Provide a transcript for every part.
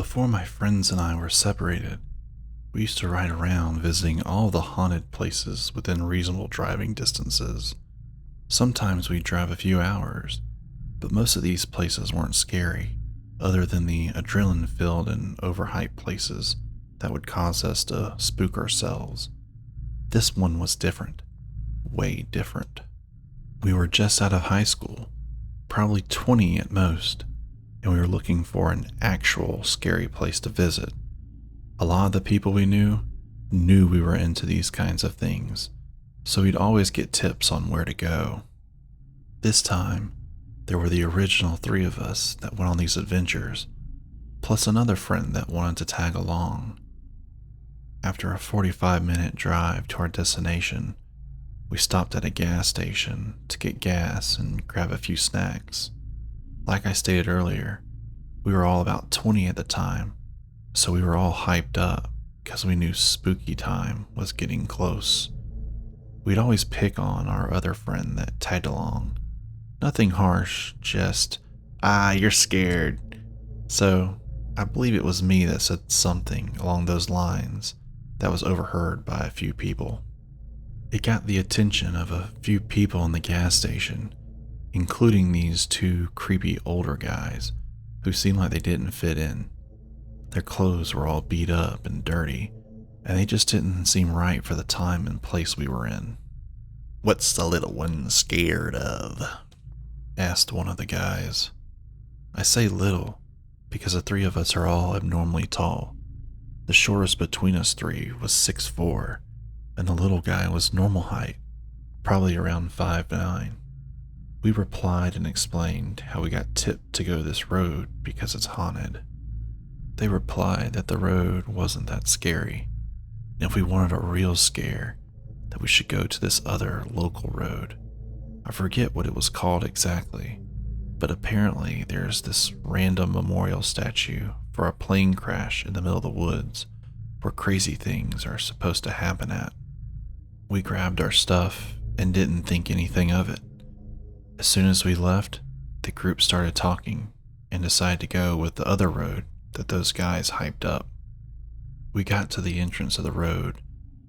Before my friends and I were separated, we used to ride around visiting all the haunted places within reasonable driving distances. Sometimes we'd drive a few hours, but most of these places weren't scary, other than the adrenaline-filled and overhyped places that would cause us to spook ourselves. This one was different, way different. We were just out of high school, probably 20 at most, and we were looking for an actual scary place to visit. A lot of the people we knew we were into these kinds of things, so we'd always get tips on where to go. This time, there were the original three of us that went on these adventures, plus another friend that wanted to tag along. After a 45-minute drive to our destination, we stopped at a gas station to get gas and grab a few snacks. Like I stated earlier, we were all about 20 at the time, so we were all hyped up because we knew spooky time was getting close. We'd always pick on our other friend that tagged along. Nothing harsh, just, you're scared. So I believe it was me that said something along those lines that was overheard by a few people. It got the attention of a few people in the gas station, including these two creepy older guys who seemed like they didn't fit in. Their clothes were all beat up and dirty, and they just didn't seem right for the time and place we were in. "What's the little one scared of?" asked one of the guys. I say little because the three of us are all abnormally tall. The shortest between us three was 6'4", and the little guy was normal height, probably around 5'9". We replied and explained how we got tipped to go this road because it's haunted. They replied that the road wasn't that scary, and if we wanted a real scare, that we should go to this other local road. I forget what it was called exactly, but apparently there's this random memorial statue for a plane crash in the middle of the woods where crazy things are supposed to happen at. We grabbed our stuff and didn't think anything of it. As soon as we left, the group started talking and decided to go with the other road that those guys hyped up. We got to the entrance of the road,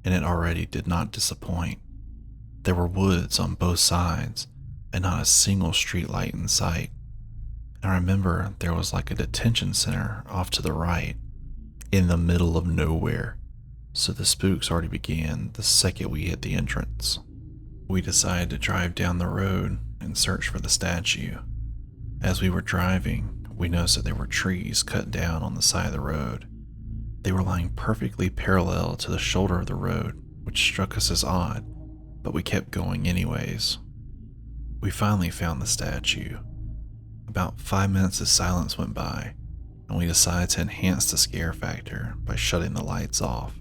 and it already did not disappoint. There were woods on both sides, and not a single street light in sight. And I remember there was like a detention center off to the right, in the middle of nowhere, so the spooks already began the second we hit the entrance. We decided to drive down the road and search for the statue. As we were driving, we noticed that there were trees cut down on the side of the road. They were lying perfectly parallel to the shoulder of the road, which struck us as odd, but we kept going anyways. We finally found the statue. About 5 minutes of silence went by, and we decided to enhance the scare factor by shutting the lights off.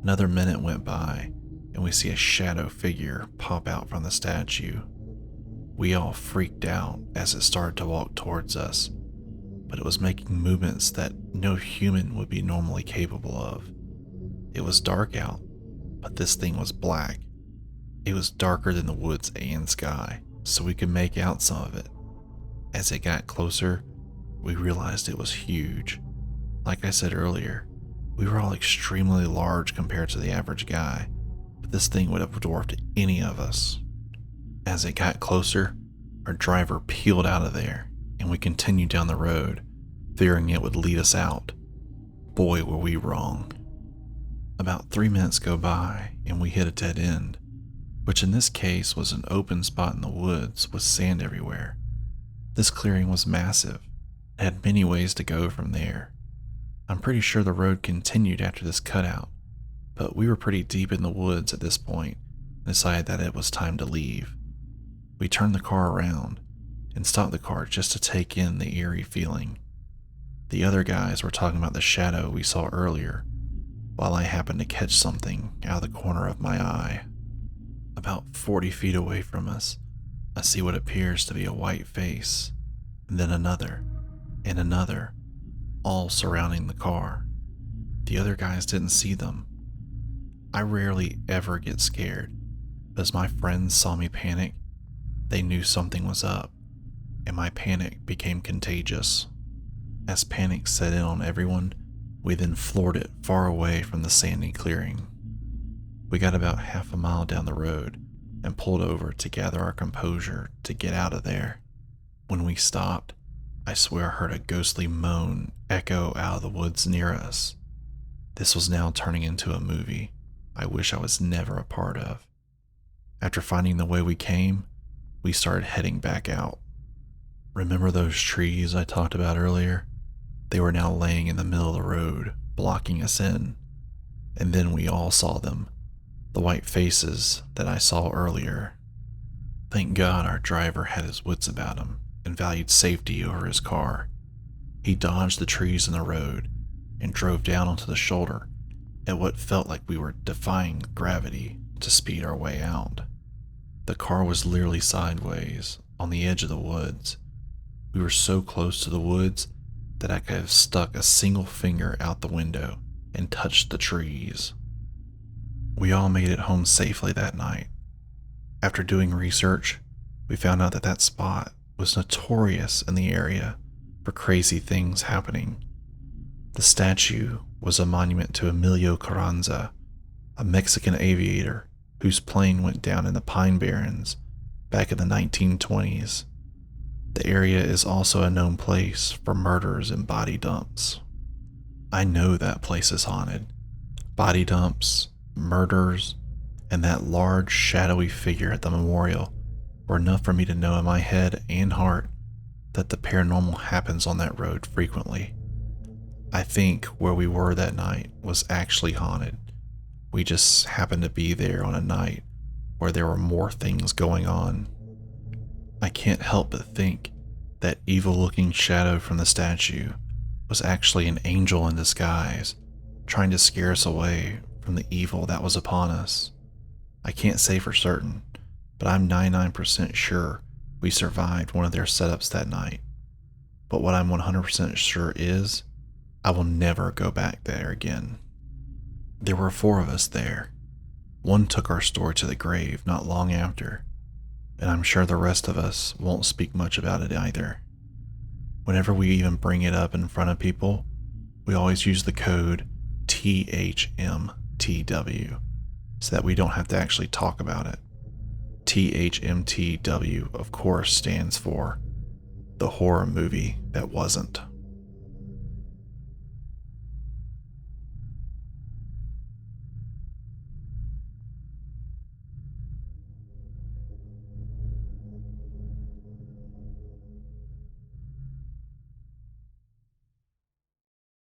Another minute went by, and we see a shadow figure pop out from the statue. We all freaked out as it started to walk towards us, but it was making movements that no human would be normally capable of. It was dark out, but this thing was black. It was darker than the woods and sky, so we could make out some of it. As it got closer, we realized it was huge. Like I said earlier, we were all extremely large compared to the average guy, but this thing would have dwarfed any of us. As it got closer, our driver peeled out of there, and we continued down the road, fearing it would lead us out. Boy, were we wrong. About 3 minutes go by, and we hit a dead end, which in this case was an open spot in the woods with sand everywhere. This clearing was massive, and had many ways to go from there. I'm pretty sure the road continued after this cutout, but we were pretty deep in the woods at this point and decided that it was time to leave. We turned the car around and stopped the car just to take in the eerie feeling. The other guys were talking about the shadow we saw earlier, while I happened to catch something out of the corner of my eye. About 40 feet away from us, I see what appears to be a white face, and then another, and another, all surrounding the car. The other guys didn't see them. I rarely ever get scared, but as my friends saw me panic, they knew something was up, and my panic became contagious. As panic set in on everyone, we then floored it far away from the sandy clearing. We got about half a mile down the road and pulled over to gather our composure to get out of there. When we stopped, I swear I heard a ghostly moan echo out of the woods near us. This was now turning into a movie I wish I was never a part of. After finding the way we came, we started heading back out. Remember those trees I talked about earlier? They were now laying in the middle of the road, blocking us in. And then we all saw them, the white faces that I saw earlier. Thank God our driver had his wits about him and valued safety over his car. He dodged the trees in the road and drove down onto the shoulder at what felt like we were defying gravity to speed our way out. The car was literally sideways on the edge of the woods. We were so close to the woods that I could have stuck a single finger out the window and touched the trees. We all made it home safely that night. After doing research, we found out that that spot was notorious in the area for crazy things happening. The statue was a monument to Emilio Carranza, a Mexican aviator whose plane went down in the Pine Barrens back in the 1920s. The area is also a known place for murders and body dumps. I know that place is haunted. Body dumps, murders, and that large shadowy figure at the memorial were enough for me to know in my head and heart that the paranormal happens on that road frequently. I think where we were that night was actually haunted. We just happened to be there on a night where there were more things going on. I can't help but think that evil-looking shadow from the statue was actually an angel in disguise, trying to scare us away from the evil that was upon us. I can't say for certain, but I'm 99% sure we survived one of their setups that night. But what I'm 100% sure is, I will never go back there again. There were 4 of us there. One took our story to the grave not long after, and I'm sure the rest of us won't speak much about it either. Whenever we even bring it up in front of people, we always use the code THMTW so that we don't have to actually talk about it. THMTW, of course, stands for the horror movie that wasn't.